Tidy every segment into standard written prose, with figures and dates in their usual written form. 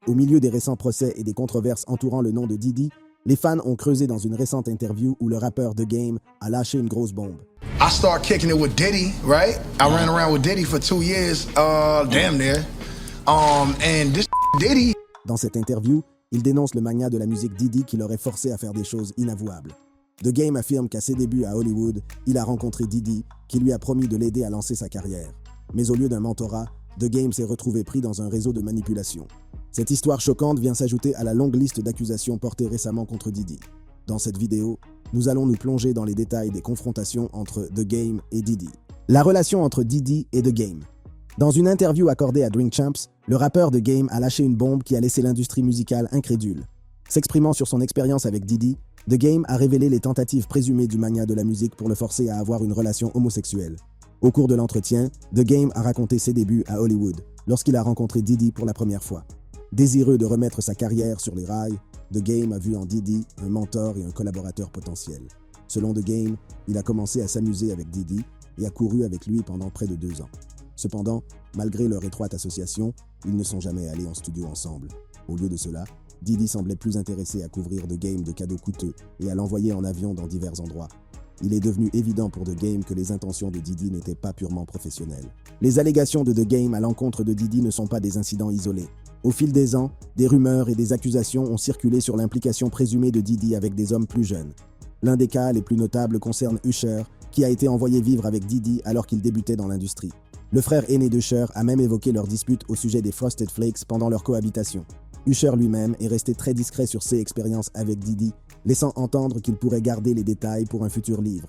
Au milieu des récents procès et des controverses entourant le nom de Diddy, les fans ont creusé dans une récente interview où le rappeur The Game a lâché une grosse bombe. I started kicking it with Diddy, right? I ran around with Diddy for 2 years, damn near. And this Diddy. Dans cette interview, il dénonce le magnat de la musique Diddy qui l'aurait forcé à faire des choses inavouables. The Game affirme qu'à ses débuts à Hollywood, il a rencontré Diddy, qui lui a promis de l'aider à lancer sa carrière. Mais au lieu d'un mentorat, The Game s'est retrouvé pris dans un réseau de manipulation. Cette histoire choquante vient s'ajouter à la longue liste d'accusations portées récemment contre Diddy. Dans cette vidéo, nous allons nous plonger dans les détails des confrontations entre The Game et Diddy. La relation entre Diddy et The Game. Dans une interview accordée à Drink Champs, le rappeur The Game a lâché une bombe qui a laissé l'industrie musicale incrédule. S'exprimant sur son expérience avec Diddy, The Game a révélé les tentatives présumées du magnat de la musique pour le forcer à avoir une relation homosexuelle. Au cours de l'entretien, The Game a raconté ses débuts à Hollywood, lorsqu'il a rencontré Diddy pour la première fois. Désireux de remettre sa carrière sur les rails, The Game a vu en Diddy un mentor et un collaborateur potentiel. Selon The Game, il a commencé à s'amuser avec Diddy et a couru avec lui pendant près de 2 ans. Cependant, malgré leur étroite association, ils ne sont jamais allés en studio ensemble. Au lieu de cela, Diddy semblait plus intéressé à couvrir The Game de cadeaux coûteux et à l'envoyer en avion dans divers endroits. Il est devenu évident pour The Game que les intentions de Diddy n'étaient pas purement professionnelles. Les allégations de The Game à l'encontre de Diddy ne sont pas des incidents isolés. Au fil des ans, des rumeurs et des accusations ont circulé sur l'implication présumée de Diddy avec des hommes plus jeunes. L'un des cas les plus notables concerne Usher, qui a été envoyé vivre avec Diddy alors qu'il débutait dans l'industrie. Le frère aîné d'Usher a même évoqué leur dispute au sujet des Frosted Flakes pendant leur cohabitation. Usher lui-même est resté très discret sur ses expériences avec Diddy, laissant entendre qu'il pourrait garder les détails pour un futur livre.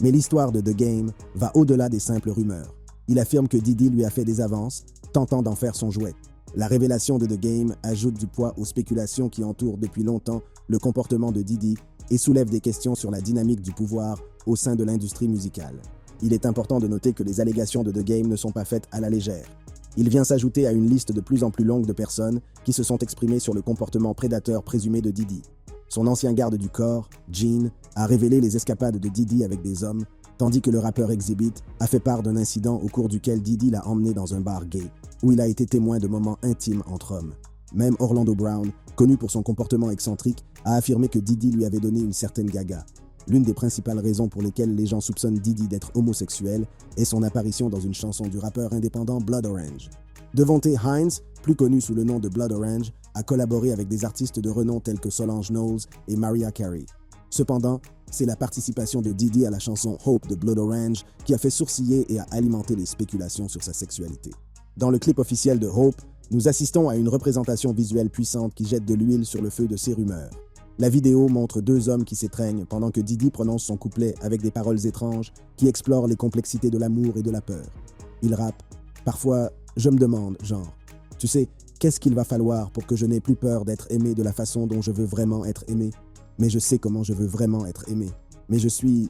Mais l'histoire de The Game va au-delà des simples rumeurs. Il affirme que Diddy lui a fait des avances, tentant d'en faire son jouet. La révélation de The Game ajoute du poids aux spéculations qui entourent depuis longtemps le comportement de Diddy et soulève des questions sur la dynamique du pouvoir au sein de l'industrie musicale. Il est important de noter que les allégations de The Game ne sont pas faites à la légère. Il vient s'ajouter à une liste de plus en plus longue de personnes qui se sont exprimées sur le comportement prédateur présumé de Diddy. Son ancien garde du corps, Gene, a révélé les escapades de Diddy avec des hommes, tandis que le rappeur Exhibit a fait part d'un incident au cours duquel Diddy l'a emmené dans un bar gay, où il a été témoin de moments intimes entre hommes. Même Orlando Brown, connu pour son comportement excentrique, a affirmé que Diddy lui avait donné une certaine gaga. L'une des principales raisons pour lesquelles les gens soupçonnent Diddy d'être homosexuel est son apparition dans une chanson du rappeur indépendant Blood Orange. Devontae Hines, plus connu sous le nom de Blood Orange, a collaboré avec des artistes de renom tels que Solange Knowles et Mariah Carey. Cependant, c'est la participation de Diddy à la chanson Hope de Blood Orange qui a fait sourciller et a alimenté les spéculations sur sa sexualité. Dans le clip officiel de Hope, nous assistons à une représentation visuelle puissante qui jette de l'huile sur le feu de ces rumeurs. La vidéo montre 2 hommes qui s'étreignent pendant que Diddy prononce son couplet avec des paroles étranges qui explorent les complexités de l'amour et de la peur. Il rappe « Parfois, je me demande, genre, tu sais, qu'est-ce qu'il va falloir pour que je n'ai plus peur d'être aimé de la façon dont je veux vraiment être aimé? Mais je sais comment je veux vraiment être aimé. Mais je suis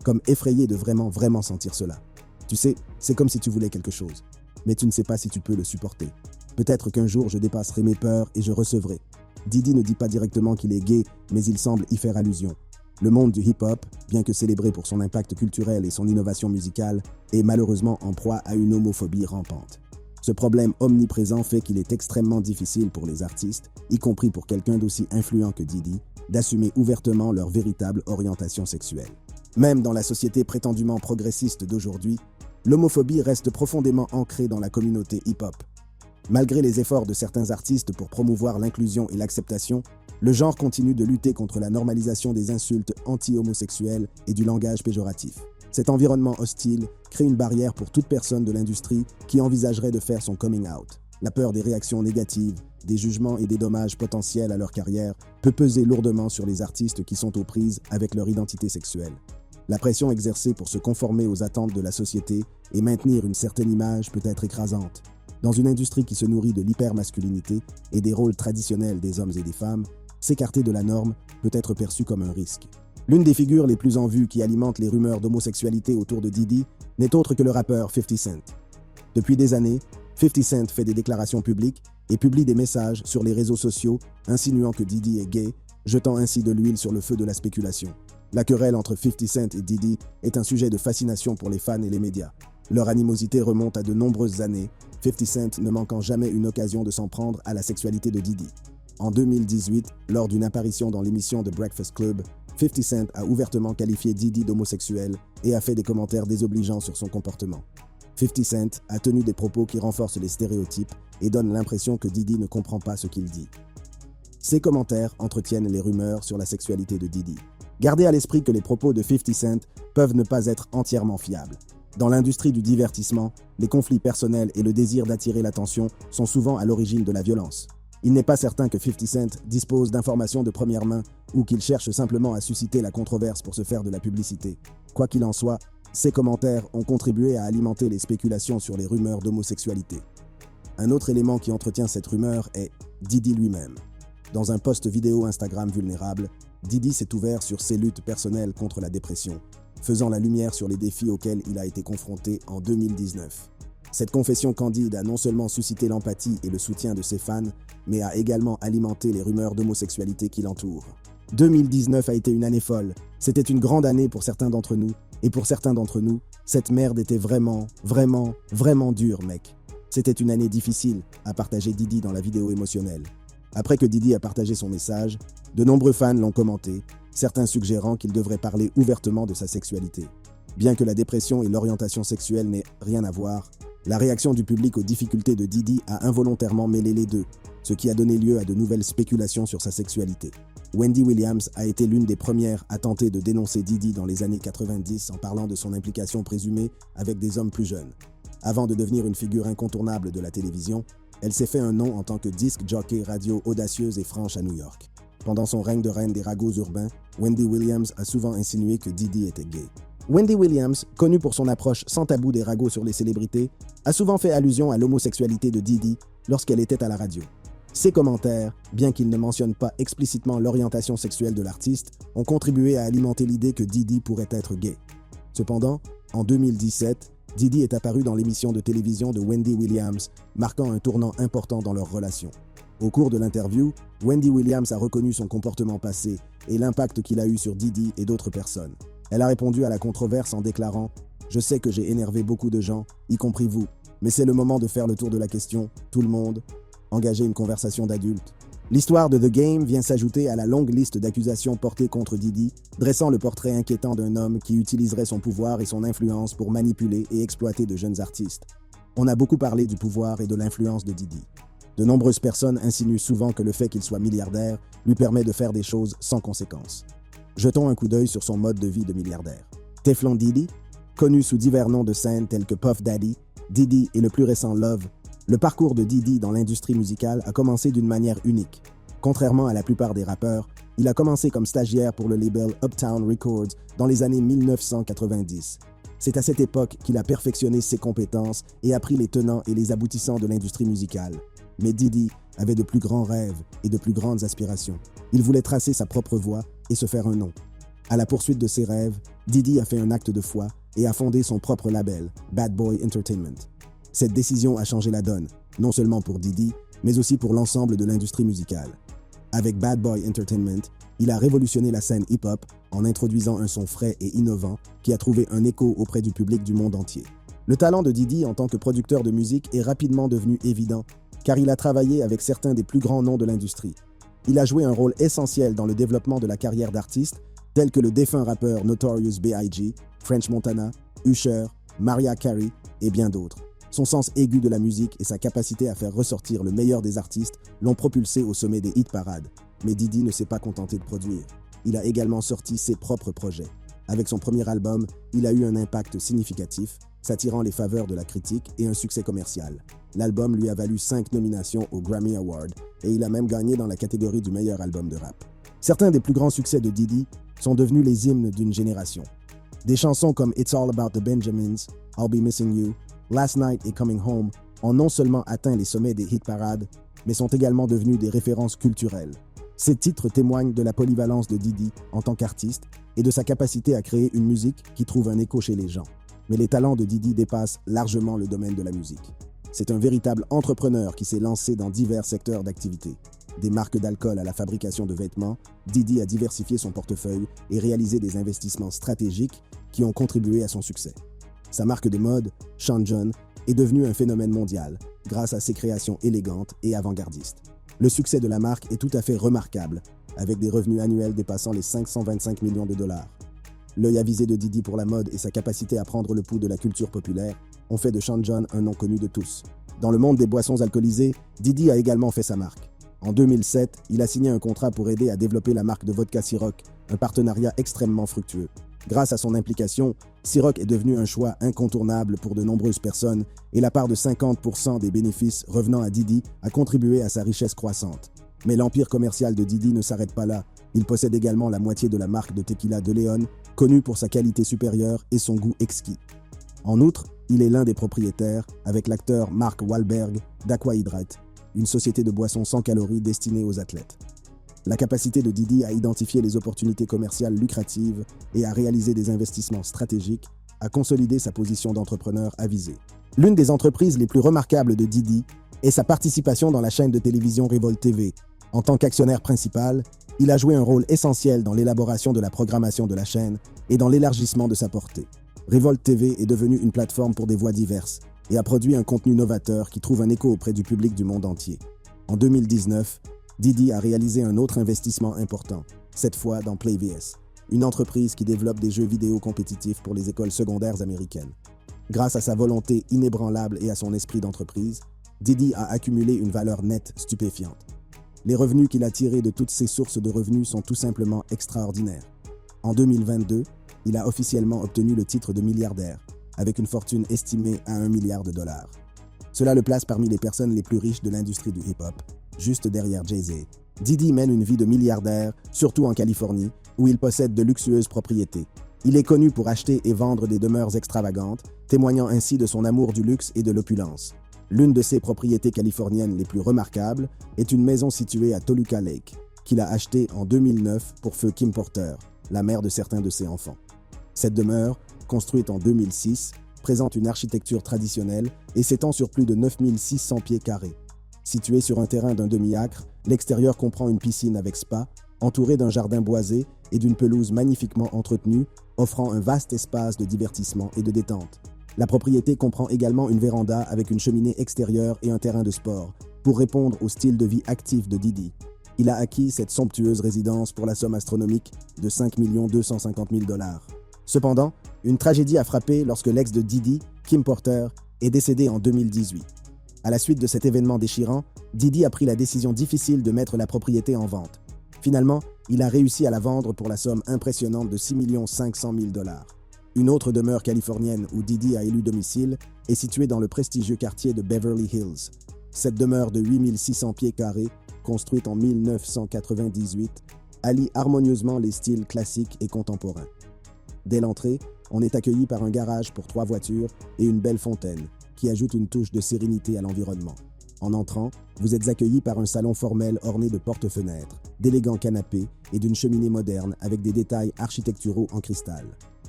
comme effrayé de vraiment sentir cela. Tu sais, c'est comme si tu voulais quelque chose. Mais tu ne sais pas si tu peux le supporter. Peut-être qu'un jour je dépasserai mes peurs et je recevrai. » Diddy ne dit pas directement qu'il est gay, mais il semble y faire allusion. Le monde du hip-hop, bien que célébré pour son impact culturel et son innovation musicale, est malheureusement en proie à une homophobie rampante. Ce problème omniprésent fait qu'il est extrêmement difficile pour les artistes, y compris pour quelqu'un d'aussi influent que Diddy, d'assumer ouvertement leur véritable orientation sexuelle. Même dans la société prétendument progressiste d'aujourd'hui, l'homophobie reste profondément ancrée dans la communauté hip-hop. Malgré les efforts de certains artistes pour promouvoir l'inclusion et l'acceptation, le genre continue de lutter contre la normalisation des insultes anti-homosexuelles et du langage péjoratif. Cet environnement hostile crée une barrière pour toute personne de l'industrie qui envisagerait de faire son coming out. La peur des réactions négatives, des jugements et des dommages potentiels à leur carrière peut peser lourdement sur les artistes qui sont aux prises avec leur identité sexuelle. La pression exercée pour se conformer aux attentes de la société et maintenir une certaine image peut être écrasante. Dans une industrie qui se nourrit de l'hypermasculinité et des rôles traditionnels des hommes et des femmes, s'écarter de la norme peut être perçu comme un risque. L'une des figures les plus en vue qui alimente les rumeurs d'homosexualité autour de Diddy n'est autre que le rappeur 50 Cent. Depuis des années, 50 Cent fait des déclarations publiques et publie des messages sur les réseaux sociaux insinuant que Diddy est gay, jetant ainsi de l'huile sur le feu de la spéculation. La querelle entre 50 Cent et Diddy est un sujet de fascination pour les fans et les médias. Leur animosité remonte à de nombreuses années, 50 Cent ne manquant jamais une occasion de s'en prendre à la sexualité de Diddy. En 2018, lors d'une apparition dans l'émission The Breakfast Club, 50 Cent a ouvertement qualifié Diddy d'homosexuel et a fait des commentaires désobligeants sur son comportement. 50 Cent a tenu des propos qui renforcent les stéréotypes et donnent l'impression que Diddy ne comprend pas ce qu'il dit. Ces commentaires entretiennent les rumeurs sur la sexualité de Diddy. Gardez à l'esprit que les propos de 50 Cent peuvent ne pas être entièrement fiables. Dans l'industrie du divertissement, les conflits personnels et le désir d'attirer l'attention sont souvent à l'origine de la violence. Il n'est pas certain que 50 Cent dispose d'informations de première main ou qu'il cherche simplement à susciter la controverse pour se faire de la publicité. Quoi qu'il en soit, ces commentaires ont contribué à alimenter les spéculations sur les rumeurs d'homosexualité. Un autre élément qui entretient cette rumeur est Diddy lui-même. Dans un post vidéo Instagram vulnérable, Diddy s'est ouvert sur ses luttes personnelles contre la dépression, faisant la lumière sur les défis auxquels il a été confronté en 2019. Cette confession candide a non seulement suscité l'empathie et le soutien de ses fans, mais a également alimenté les rumeurs d'homosexualité qui l'entourent. 2019 a été une année folle. C'était une grande année pour certains d'entre nous, et pour certains d'entre nous, cette merde était vraiment dure, mec. C'était une année difficile, a partagé Diddy dans la vidéo émotionnelle. Après que Diddy a partagé son message, de nombreux fans l'ont commenté, certains suggérant qu'il devrait parler ouvertement de sa sexualité. Bien que la dépression et l'orientation sexuelle n'aient rien à voir, la réaction du public aux difficultés de Diddy a involontairement mêlé les deux, ce qui a donné lieu à de nouvelles spéculations sur sa sexualité. Wendy Williams a été l'une des premières à tenter de dénoncer Diddy dans les années 90 en parlant de son implication présumée avec des hommes plus jeunes. Avant de devenir une figure incontournable de la télévision, elle s'est fait un nom en tant que disc jockey radio audacieuse et franche à New York. Pendant son règne de reine des ragots urbains, Wendy Williams a souvent insinué que Diddy était gay. Wendy Williams, connue pour son approche sans tabou des ragots sur les célébrités, a souvent fait allusion à l'homosexualité de Diddy lorsqu'elle était à la radio. Ces commentaires, bien qu'ils ne mentionnent pas explicitement l'orientation sexuelle de l'artiste, ont contribué à alimenter l'idée que Diddy pourrait être gay. Cependant, en 2017, Diddy est apparu dans l'émission de télévision de Wendy Williams, marquant un tournant important dans leur relation. Au cours de l'interview, Wendy Williams a reconnu son comportement passé et l'impact qu'il a eu sur Diddy et d'autres personnes. Elle a répondu à la controverse en déclarant « Je sais que j'ai énervé beaucoup de gens, y compris vous, mais c'est le moment de faire le tour de la question, tout le monde, engager une conversation d'adultes. » L'histoire de The Game vient s'ajouter à la longue liste d'accusations portées contre Diddy, dressant le portrait inquiétant d'un homme qui utiliserait son pouvoir et son influence pour manipuler et exploiter de jeunes artistes. On a beaucoup parlé du pouvoir et de l'influence de Diddy. De nombreuses personnes insinuent souvent que le fait qu'il soit milliardaire lui permet de faire des choses sans conséquence. Jetons un coup d'œil sur son mode de vie de milliardaire. Teflon Diddy, connu sous divers noms de scène tels que Puff Daddy, Diddy et le plus récent Love, le parcours de Diddy dans l'industrie musicale a commencé d'une manière unique. Contrairement à la plupart des rappeurs, il a commencé comme stagiaire pour le label Uptown Records dans les années 1990. C'est à cette époque qu'il a perfectionné ses compétences et appris les tenants et les aboutissants de l'industrie musicale. Mais Diddy avait de plus grands rêves et de plus grandes aspirations. Il voulait tracer sa propre voie et se faire un nom. À la poursuite de ses rêves, Diddy a fait un acte de foi et a fondé son propre label, Bad Boy Entertainment. Cette décision a changé la donne, non seulement pour Diddy, mais aussi pour l'ensemble de l'industrie musicale. Avec Bad Boy Entertainment, il a révolutionné la scène hip-hop en introduisant un son frais et innovant qui a trouvé un écho auprès du public du monde entier. Le talent de Diddy en tant que producteur de musique est rapidement devenu évident, car il a travaillé avec certains des plus grands noms de l'industrie. Il a joué un rôle essentiel dans le développement de la carrière d'artistes tels que le défunt rappeur Notorious B.I.G., French Montana, Usher, Mariah Carey et bien d'autres. Son sens aigu de la musique et sa capacité à faire ressortir le meilleur des artistes l'ont propulsé au sommet des hit parades. Mais Diddy ne s'est pas contenté de produire. Il a également sorti ses propres projets. Avec son premier album, il a eu un impact significatif, s'attirant les faveurs de la critique et un succès commercial. L'album lui a valu 5 nominations aux Grammy Awards et il a même gagné dans la catégorie du meilleur album de rap. Certains des plus grands succès de Diddy sont devenus les hymnes d'une génération. Des chansons comme It's All About the Benjamins, I'll Be Missing You, Last Night et Coming Home ont non seulement atteint les sommets des hit parades, mais sont également devenus des références culturelles. Ces titres témoignent de la polyvalence de Diddy en tant qu'artiste et de sa capacité à créer une musique qui trouve un écho chez les gens. Mais les talents de Diddy dépassent largement le domaine de la musique. C'est un véritable entrepreneur qui s'est lancé dans divers secteurs d'activité. Des marques d'alcool à la fabrication de vêtements, Diddy a diversifié son portefeuille et réalisé des investissements stratégiques qui ont contribué à son succès. Sa marque de mode, Sean John, est devenue un phénomène mondial grâce à ses créations élégantes et avant-gardistes. Le succès de la marque est tout à fait remarquable, avec des revenus annuels dépassant les 525 millions de dollars. L'œil avisé de Diddy pour la mode et sa capacité à prendre le pouls de la culture populaire ont fait de Sean John un nom connu de tous. Dans le monde des boissons alcoolisées, Diddy a également fait sa marque. En 2007, il a signé un contrat pour aider à développer la marque de vodka Ciroc, un partenariat extrêmement fructueux. Grâce à son implication, Ciroc est devenu un choix incontournable pour de nombreuses personnes et la part de 50% des bénéfices revenant à Diddy a contribué à sa richesse croissante. Mais l'empire commercial de Diddy ne s'arrête pas là. Il possède également la moitié de la marque de tequila de León, connue pour sa qualité supérieure et son goût exquis. En outre, il est l'un des propriétaires, avec l'acteur Mark Wahlberg, d'Aqua Hydrate, une société de boissons sans calories destinée aux athlètes. La capacité de Diddy à identifier les opportunités commerciales lucratives et à réaliser des investissements stratégiques a consolidé sa position d'entrepreneur avisé. L'une des entreprises les plus remarquables de Diddy est sa participation dans la chaîne de télévision Revolt TV. En tant qu'actionnaire principal, il a joué un rôle essentiel dans l'élaboration de la programmation de la chaîne et dans l'élargissement de sa portée. Revolt TV est devenue une plateforme pour des voix diverses et a produit un contenu novateur qui trouve un écho auprès du public du monde entier. En 2019, Diddy a réalisé un autre investissement important, cette fois dans PlayVS, une entreprise qui développe des jeux vidéo compétitifs pour les écoles secondaires américaines. Grâce à sa volonté inébranlable et à son esprit d'entreprise, Diddy a accumulé une valeur nette stupéfiante. Les revenus qu'il a tirés de toutes ses sources de revenus sont tout simplement extraordinaires. En 2022, il a officiellement obtenu le titre de milliardaire, avec une fortune estimée à 1 milliard de dollars. Cela le place parmi les personnes les plus riches de l'industrie du hip-hop, juste derrière Jay-Z. Diddy mène une vie de milliardaire, surtout en Californie, où il possède de luxueuses propriétés. Il est connu pour acheter et vendre des demeures extravagantes, témoignant ainsi de son amour du luxe et de l'opulence. L'une de ses propriétés californiennes les plus remarquables est une maison située à Toluca Lake, qu'il a achetée en 2009 pour feu Kim Porter, la mère de certains de ses enfants. Cette demeure, construite en 2006, présente une architecture traditionnelle et s'étend sur plus de 9600 pieds carrés. Située sur un terrain d'un demi-acre, l'extérieur comprend une piscine avec spa, entourée d'un jardin boisé et d'une pelouse magnifiquement entretenue, offrant un vaste espace de divertissement et de détente. La propriété comprend également une véranda avec une cheminée extérieure et un terrain de sport, pour répondre au style de vie actif de Diddy. Il a acquis cette somptueuse résidence pour la somme astronomique de 5 250 000 $. Cependant, une tragédie a frappé lorsque l'ex de Diddy, Kim Porter, est décédé en 2018. À la suite de cet événement déchirant, Diddy a pris la décision difficile de mettre la propriété en vente. Finalement, il a réussi à la vendre pour la somme impressionnante de 6 500 000 $. Une autre demeure californienne où Diddy a élu domicile est située dans le prestigieux quartier de Beverly Hills. Cette demeure de 8 600 pieds carrés, construite en 1998, allie harmonieusement les styles classiques et contemporains. Dès l'entrée, on est accueilli par un garage pour 3 voitures et une belle fontaine, qui ajoute une touche de sérénité à l'environnement. En entrant, vous êtes accueilli par un salon formel orné de porte-fenêtres, d'élégants canapés et d'une cheminée moderne avec des détails architecturaux en cristal.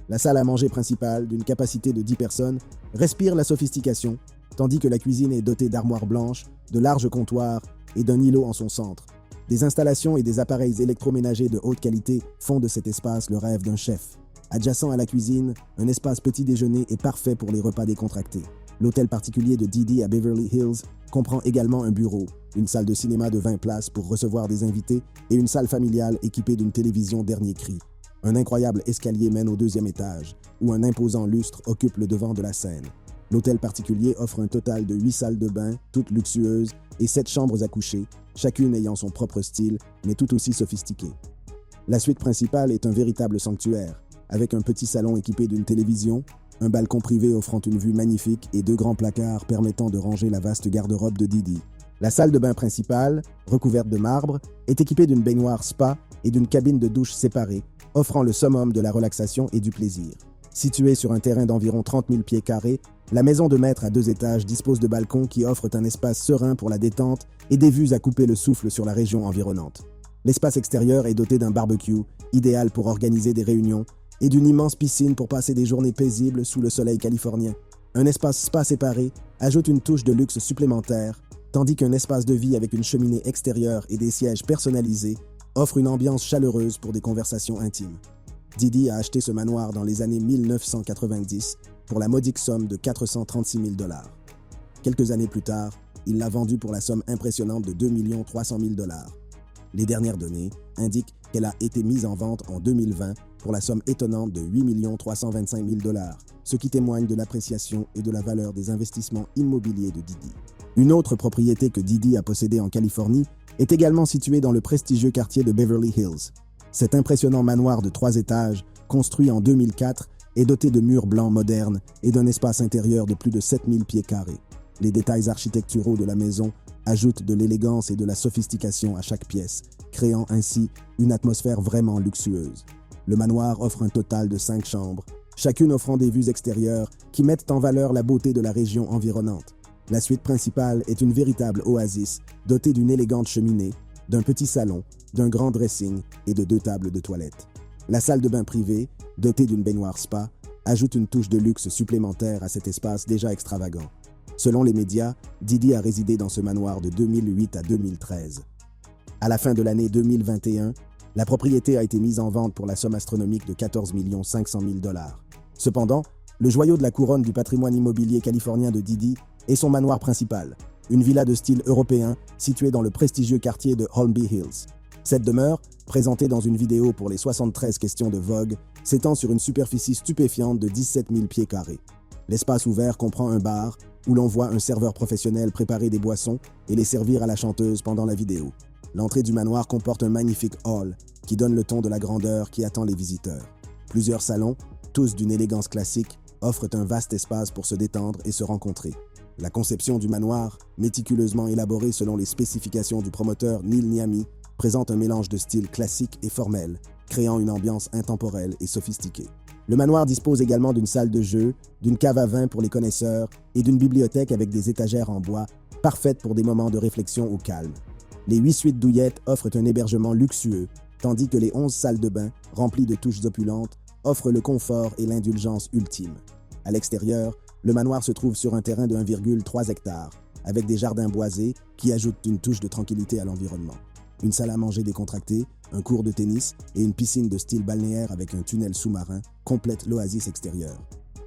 La salle à manger principale, d'une capacité de 10 personnes, respire la sophistication, tandis que la cuisine est dotée d'armoires blanches, de larges comptoirs et d'un îlot en son centre. Des installations et des appareils électroménagers de haute qualité font de cet espace le rêve d'un chef. Adjacent à la cuisine, un espace petit déjeuner est parfait pour les repas décontractés. L'hôtel particulier de Diddy à Beverly Hills comprend également un bureau, une salle de cinéma de 20 places pour recevoir des invités et une salle familiale équipée d'une télévision dernier cri. Un incroyable escalier mène au 2e étage, où un imposant lustre occupe le devant de la scène. L'hôtel particulier offre un total de 8 salles de bain, toutes luxueuses, et 7 chambres à coucher, chacune ayant son propre style, mais tout aussi sophistiquée. La suite principale est un véritable sanctuaire, avec un petit salon équipé d'une télévision, un balcon privé offrant une vue magnifique et 2 grands placards permettant de ranger la vaste garde-robe de Diddy. La salle de bain principale, recouverte de marbre, est équipée d'une baignoire spa et d'une cabine de douche séparée, offrant le summum de la relaxation et du plaisir. Située sur un terrain d'environ 30 000 pieds carrés, la maison de maître à 2 étages dispose de balcons qui offrent un espace serein pour la détente et des vues à couper le souffle sur la région environnante. L'espace extérieur est doté d'un barbecue, idéal pour organiser des réunions, et d'une immense piscine pour passer des journées paisibles sous le soleil californien. Un espace spa séparé ajoute une touche de luxe supplémentaire, tandis qu'un espace de vie avec une cheminée extérieure et des sièges personnalisés offre une ambiance chaleureuse pour des conversations intimes. Diddy a acheté ce manoir dans les années 1990 pour la modique somme de 436 000 $. Quelques années plus tard, il l'a vendue pour la somme impressionnante de 2 300 000 $. Les dernières données indiquent qu'elle a été mise en vente en 2020 pour la somme étonnante de 8 325 000 $, ce qui témoigne de l'appréciation et de la valeur des investissements immobiliers de Diddy. Une autre propriété que Diddy a possédée en Californie est également située dans le prestigieux quartier de Beverly Hills. Cet impressionnant manoir de 3 étages, construit en 2004, est doté de murs blancs modernes et d'un espace intérieur de plus de 7000 pieds carrés. Les détails architecturaux de la maison ajoutent de l'élégance et de la sophistication à chaque pièce, créant ainsi une atmosphère vraiment luxueuse. Le manoir offre un total de 5 chambres, chacune offrant des vues extérieures qui mettent en valeur la beauté de la région environnante. La suite principale est une véritable oasis, dotée d'une élégante cheminée, d'un petit salon, d'un grand dressing et de 2 tables de toilette. La salle de bain privée, dotée d'une baignoire spa, ajoute une touche de luxe supplémentaire à cet espace déjà extravagant. Selon les médias, Diddy a résidé dans ce manoir de 2008 à 2013. À la fin de l'année 2021, la propriété a été mise en vente pour la somme astronomique de 14 500 000 $. Cependant, le joyau de la couronne du patrimoine immobilier californien de Diddy est son manoir principal, une villa de style européen située dans le prestigieux quartier de Holmby Hills. Cette demeure, présentée dans une vidéo pour les 73 questions de Vogue, s'étend sur une superficie stupéfiante de 17 000 pieds carrés. L'espace ouvert comprend un bar où l'on voit un serveur professionnel préparer des boissons et les servir à la chanteuse pendant la vidéo. L'entrée du manoir comporte un magnifique hall qui donne le ton de la grandeur qui attend les visiteurs. Plusieurs salons, tous d'une élégance classique, offrent un vaste espace pour se détendre et se rencontrer. La conception du manoir, méticuleusement élaborée selon les spécifications du promoteur Neil Niami, présente un mélange de styles classiques et formels, créant une ambiance intemporelle et sophistiquée. Le manoir dispose également d'une salle de jeu, d'une cave à vin pour les connaisseurs et d'une bibliothèque avec des étagères en bois, parfaites pour des moments de réflexion au calme. Les 8 suites douillettes offrent un hébergement luxueux, tandis que les 11 salles de bain, remplies de touches opulentes, offrent le confort et l'indulgence ultime. À l'extérieur, le manoir se trouve sur un terrain de 1,3 hectares, avec des jardins boisés qui ajoutent une touche de tranquillité à l'environnement. Une salle à manger décontractée, un court de tennis et une piscine de style balnéaire avec un tunnel sous-marin complètent l'oasis extérieure.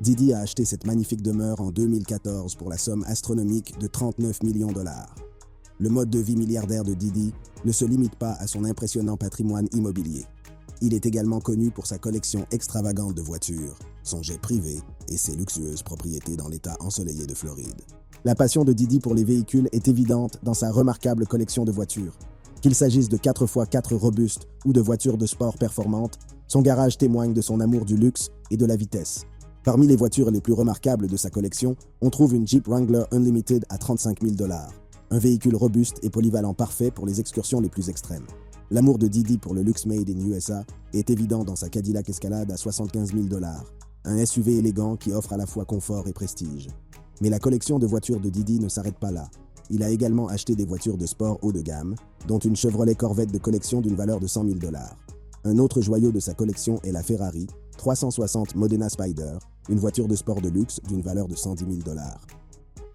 Diddy a acheté cette magnifique demeure en 2014 pour la somme astronomique de 39 millions $. Le mode de vie milliardaire de Diddy ne se limite pas à son impressionnant patrimoine immobilier. Il est également connu pour sa collection extravagante de voitures, son jet privé et ses luxueuses propriétés dans l'État ensoleillé de Floride. La passion de Diddy pour les véhicules est évidente dans sa remarquable collection de voitures. Qu'il s'agisse de 4x4 robustes ou de voitures de sport performantes, son garage témoigne de son amour du luxe et de la vitesse. Parmi les voitures les plus remarquables de sa collection, on trouve une Jeep Wrangler Unlimited à 35 000 $, un véhicule robuste et polyvalent parfait pour les excursions les plus extrêmes. L'amour de Diddy pour le luxe made in USA est évident dans sa Cadillac Escalade à 75 000 $, un SUV élégant qui offre à la fois confort et prestige. Mais la collection de voitures de Diddy ne s'arrête pas là. Il a également acheté des voitures de sport haut de gamme, dont une Chevrolet Corvette de collection d'une valeur de 100 000 $. Un autre joyau de sa collection est la Ferrari 360 Modena Spider, une voiture de sport de luxe d'une valeur de 110 000 $.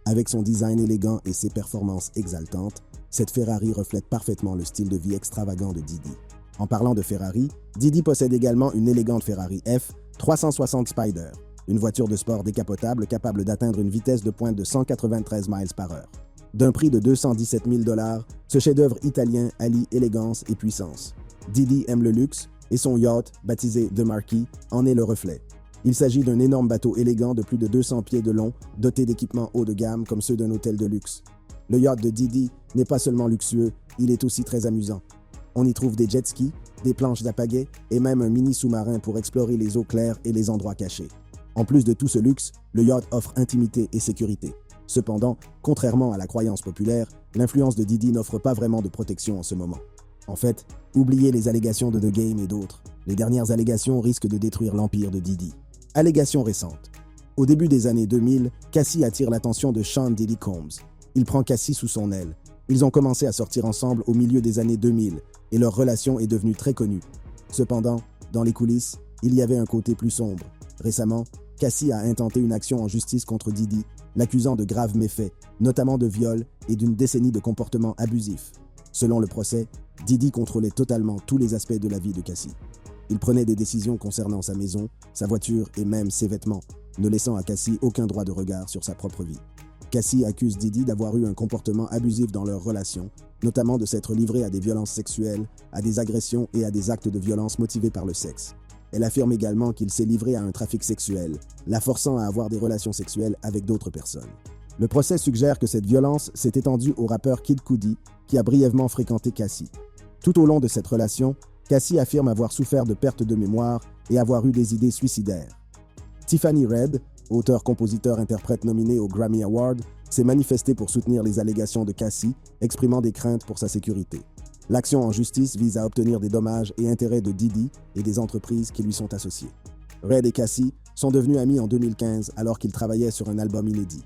Avec son design élégant et ses performances exaltantes, cette Ferrari reflète parfaitement le style de vie extravagant de Diddy. En parlant de Ferrari, Diddy possède également une élégante Ferrari F 360 Spider, une voiture de sport décapotable capable d'atteindre une vitesse de pointe de 193 miles par heure. D'un prix de 217 000 $, ce chef-d'œuvre italien allie élégance et puissance. Diddy aime le luxe et son yacht, baptisé The Marquis, en est le reflet. Il s'agit d'un énorme bateau élégant de plus de 200 pieds de long, doté d'équipements haut de gamme comme ceux d'un hôtel de luxe. Le yacht de Diddy n'est pas seulement luxueux, il est aussi très amusant. On y trouve des jet skis, des planches à pagaie et même un mini sous-marin pour explorer les eaux claires et les endroits cachés. En plus de tout ce luxe, le yacht offre intimité et sécurité. Cependant, contrairement à la croyance populaire, l'influence de Diddy n'offre pas vraiment de protection en ce moment. En fait, oubliez les allégations de The Game et d'autres. Les dernières allégations risquent de détruire l'empire de Diddy. Allégations récentes. Au début des années 2000, Cassie attire l'attention de Sean Diddy Combs. Il prend Cassie sous son aile. Ils ont commencé à sortir ensemble au milieu des années 2000 et leur relation est devenue très connue. Cependant, dans les coulisses, il y avait un côté plus sombre. Récemment, Cassie a intenté une action en justice contre Diddy, l'accusant de graves méfaits, notamment de viol et d'une décennie de comportements abusifs. Selon le procès, Diddy contrôlait totalement tous les aspects de la vie de Cassie. Il prenait des décisions concernant sa maison, sa voiture et même ses vêtements. ne laissant à Cassie aucun droit de regard sur sa propre vie. Cassie accuse Diddy d'avoir eu un comportement abusif dans leur relation, notamment de s'être livré à des violences sexuelles, à des agressions et à des actes de violence motivés par le sexe. Elle affirme également qu'il s'est livré à un trafic sexuel, la forçant à avoir des relations sexuelles avec d'autres personnes. Le procès suggère que cette violence s'est étendue au rappeur Kid Cudi, qui a brièvement fréquenté Cassie. Tout au long de cette relation, Cassie affirme avoir souffert de perte de mémoire et avoir eu des idées suicidaires. Tiffany Red, auteur-compositeur-interprète nominé au Grammy Award, s'est manifestée pour soutenir les allégations de Cassie, exprimant des craintes pour sa sécurité. L'action en justice vise à obtenir des dommages et intérêts de Diddy et des entreprises qui lui sont associées. Red et Cassie sont devenus amis en 2015 alors qu'ils travaillaient sur un album inédit.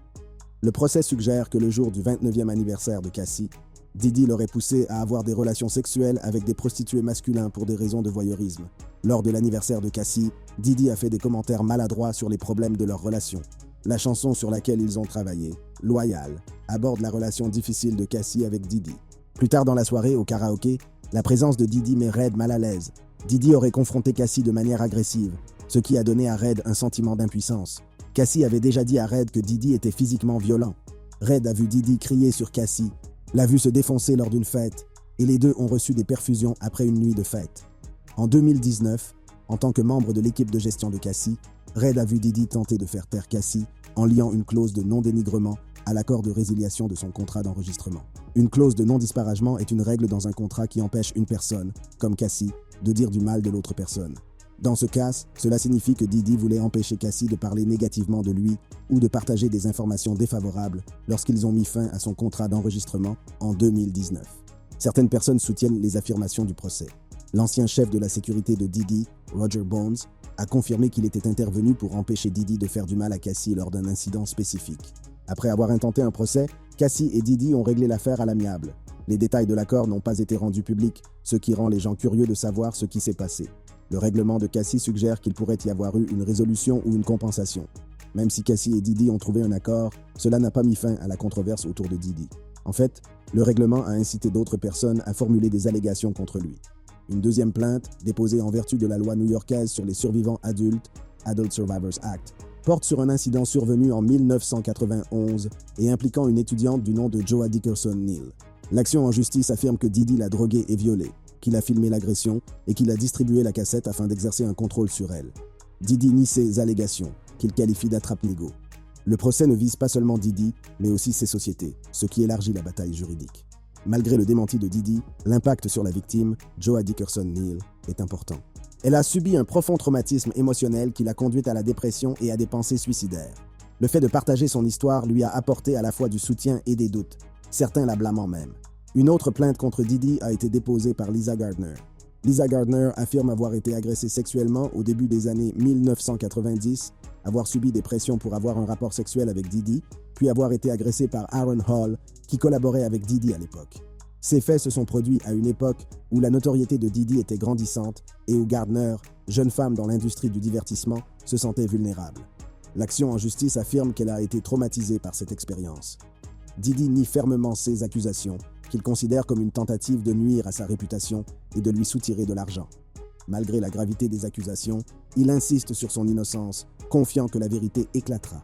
Le procès suggère que le jour du 29e anniversaire de Cassie, Diddy l'aurait poussé à avoir des relations sexuelles avec des prostituées masculins pour des raisons de voyeurisme. Lors de l'anniversaire de Cassie, Diddy a fait des commentaires maladroits sur les problèmes de leur relation. La chanson sur laquelle ils ont travaillé, Loyal, aborde la relation difficile de Cassie avec Diddy. Plus tard dans la soirée, au karaoké, la présence de Diddy met Red mal à l'aise. Diddy aurait confronté Cassie de manière agressive, ce qui a donné à Red un sentiment d'impuissance. Cassie avait déjà dit à Red que Diddy était physiquement violent. Red a vu Diddy crier sur Cassie, l'a vu se défoncer lors d'une fête, et les deux ont reçu des perfusions après une nuit de fête. En 2019, en tant que membre de l'équipe de gestion de Cassie, Red a vu Diddy tenter de faire taire Cassie en liant une clause de non-dénigrement à l'accord de résiliation de son contrat d'enregistrement. Une clause de non-disparagement est une règle dans un contrat qui empêche une personne, comme Cassie, de dire du mal de l'autre personne. Dans ce cas, cela signifie que Diddy voulait empêcher Cassie de parler négativement de lui ou de partager des informations défavorables lorsqu'ils ont mis fin à son contrat d'enregistrement en 2019. Certaines personnes soutiennent les affirmations du procès. L'ancien chef de la sécurité de Diddy, Roger Bones, a confirmé qu'il était intervenu pour empêcher Diddy de faire du mal à Cassie lors d'un incident spécifique. Après avoir intenté un procès, Cassie et Diddy ont réglé l'affaire à l'amiable. Les détails de l'accord n'ont pas été rendus publics, ce qui rend les gens curieux de savoir ce qui s'est passé. Le règlement de Cassie suggère qu'il pourrait y avoir eu une résolution ou une compensation. Même si Cassie et Diddy ont trouvé un accord, cela n'a pas mis fin à la controverse autour de Diddy. En fait, le règlement a incité d'autres personnes à formuler des allégations contre lui. Une deuxième plainte, déposée en vertu de la loi new-yorkaise sur les survivants adultes, Adult Survivors Act, porte sur un incident survenu en 1991 et impliquant une étudiante du nom de Joa Dickerson Neal. L'action en justice affirme que Diddy l'a droguée et violée, qu'il a filmé l'agression et qu'il a distribué la cassette afin d'exercer un contrôle sur elle. Diddy nie ces allégations, qu'il qualifie d'attrape-nigo. Le procès ne vise pas seulement Diddy, mais aussi ses sociétés, ce qui élargit la bataille juridique. Malgré le démenti de Diddy, l'impact sur la victime, Joa Dickerson Neal, est important. Elle a subi un profond traumatisme émotionnel qui l'a conduite à la dépression et à des pensées suicidaires. Le fait de partager son histoire lui a apporté à la fois du soutien et des doutes, certains la blâmant même. Une autre plainte contre Diddy a été déposée par Lisa Gardner. Lisa Gardner affirme avoir été agressée sexuellement au début des années 1990, avoir subi des pressions pour avoir un rapport sexuel avec Diddy, puis avoir été agressée par Aaron Hall, qui collaborait avec Diddy à l'époque. Ces faits se sont produits à une époque où la notoriété de Diddy était grandissante et où Gardner, jeune femme dans l'industrie du divertissement, se sentait vulnérable. L'action en justice affirme qu'elle a été traumatisée par cette expérience. Diddy nie fermement ces accusations, qu'il considère comme une tentative de nuire à sa réputation et de lui soutirer de l'argent. Malgré la gravité des accusations, il insiste sur son innocence, confiant que la vérité éclatera.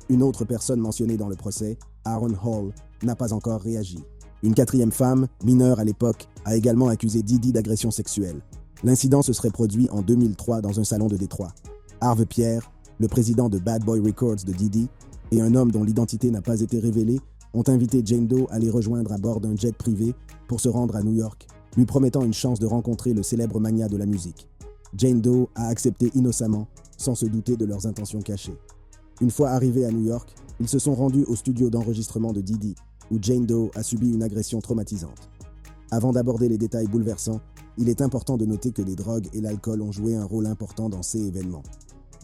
Une autre personne mentionnée dans le procès, Aaron Hall, n'a pas encore réagi. Une quatrième femme, mineure à l'époque, a également accusé Diddy d'agression sexuelle. L'incident se serait produit en 2003 dans un salon de Détroit. Harve Pierre, le président de Bad Boy Records de Diddy, et un homme dont l'identité n'a pas été révélée, ont invité Jane Doe à les rejoindre à bord d'un jet privé pour se rendre à New York, lui promettant une chance de rencontrer le célèbre magnat de la musique. Jane Doe a accepté innocemment, sans se douter de leurs intentions cachées. Une fois arrivés à New York, ils se sont rendus au studio d'enregistrement de Diddy, où Jane Doe a subi une agression traumatisante. Avant d'aborder les détails bouleversants, il est important de noter que les drogues et l'alcool ont joué un rôle important dans ces événements.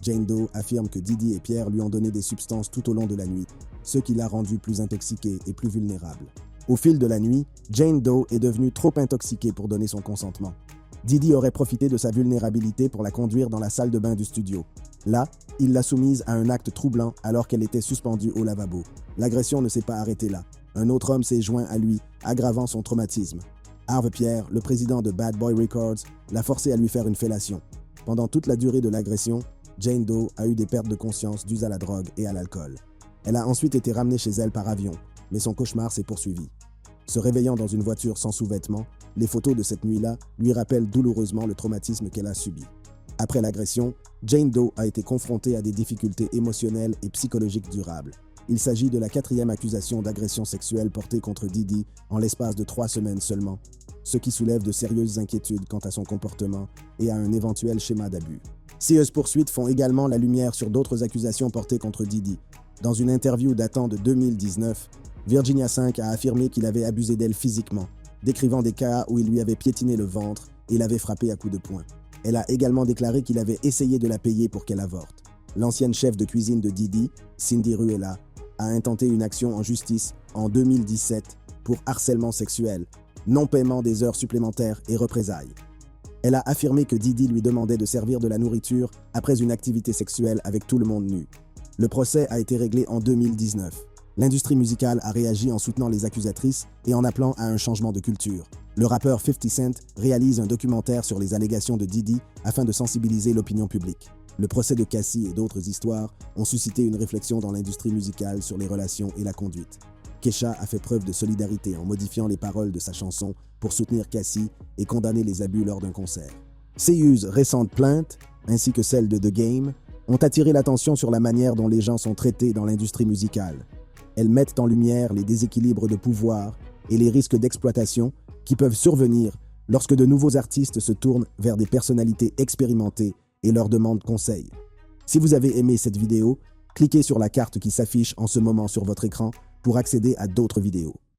Jane Doe affirme que Diddy et Pierre lui ont donné des substances tout au long de la nuit, ce qui l'a rendu plus intoxiqué et plus vulnérable. Au fil de la nuit, Jane Doe est devenue trop intoxiquée pour donner son consentement. Diddy aurait profité de sa vulnérabilité pour la conduire dans la salle de bain du studio. Là, il l'a soumise à un acte troublant alors qu'elle était suspendue au lavabo. L'agression ne s'est pas arrêtée là. Un autre homme s'est joint à lui, aggravant son traumatisme. Harve Pierre, le président de Bad Boy Records, l'a forcé à lui faire une fellation. Pendant toute la durée de l'agression, Jane Doe a eu des pertes de conscience dues à la drogue et à l'alcool. Elle a ensuite été ramenée chez elle par avion, mais son cauchemar s'est poursuivi. Se réveillant dans une voiture sans sous-vêtements, les photos de cette nuit-là lui rappellent douloureusement le traumatisme qu'elle a subi. Après l'agression, Jane Doe a été confrontée à des difficultés émotionnelles et psychologiques durables. Il s'agit de la 4e accusation d'agression sexuelle portée contre Diddy en l'espace de 3 semaines seulement, ce qui soulève de sérieuses inquiétudes quant à son comportement et à un éventuel schéma d'abus. Ces poursuites font également la lumière sur d'autres accusations portées contre Diddy. Dans une interview datant de 2019, Virginia 5 a affirmé qu'il avait abusé d'elle physiquement, décrivant des cas où il lui avait piétiné le ventre et l'avait frappée à coups de poing. Elle a également déclaré qu'il avait essayé de la payer pour qu'elle avorte. L'ancienne chef de cuisine de Diddy, Cindy Ruela, a intenté une action en justice en 2017 pour harcèlement sexuel, non-paiement des heures supplémentaires et représailles. Elle a affirmé que Diddy lui demandait de servir de la nourriture après une activité sexuelle avec tout le monde nu. Le procès a été réglé en 2019. L'industrie musicale a réagi en soutenant les accusatrices et en appelant à un changement de culture. Le rappeur 50 Cent réalise un documentaire sur les allégations de Diddy afin de sensibiliser l'opinion publique. Le procès de Cassie et d'autres histoires ont suscité une réflexion dans l'industrie musicale sur les relations et la conduite. Kesha a fait preuve de solidarité en modifiant les paroles de sa chanson pour soutenir Cassie et condamner les abus lors d'un concert. Seiu's récentes plaintes, ainsi que celles de The Game, ont attiré l'attention sur la manière dont les gens sont traités dans l'industrie musicale. Elles mettent en lumière les déséquilibres de pouvoir et les risques d'exploitation qui peuvent survenir lorsque de nouveaux artistes se tournent vers des personnalités expérimentées et leur demandent conseil. Si vous avez aimé cette vidéo, cliquez sur la carte qui s'affiche en ce moment sur votre écran pour accéder à d'autres vidéos.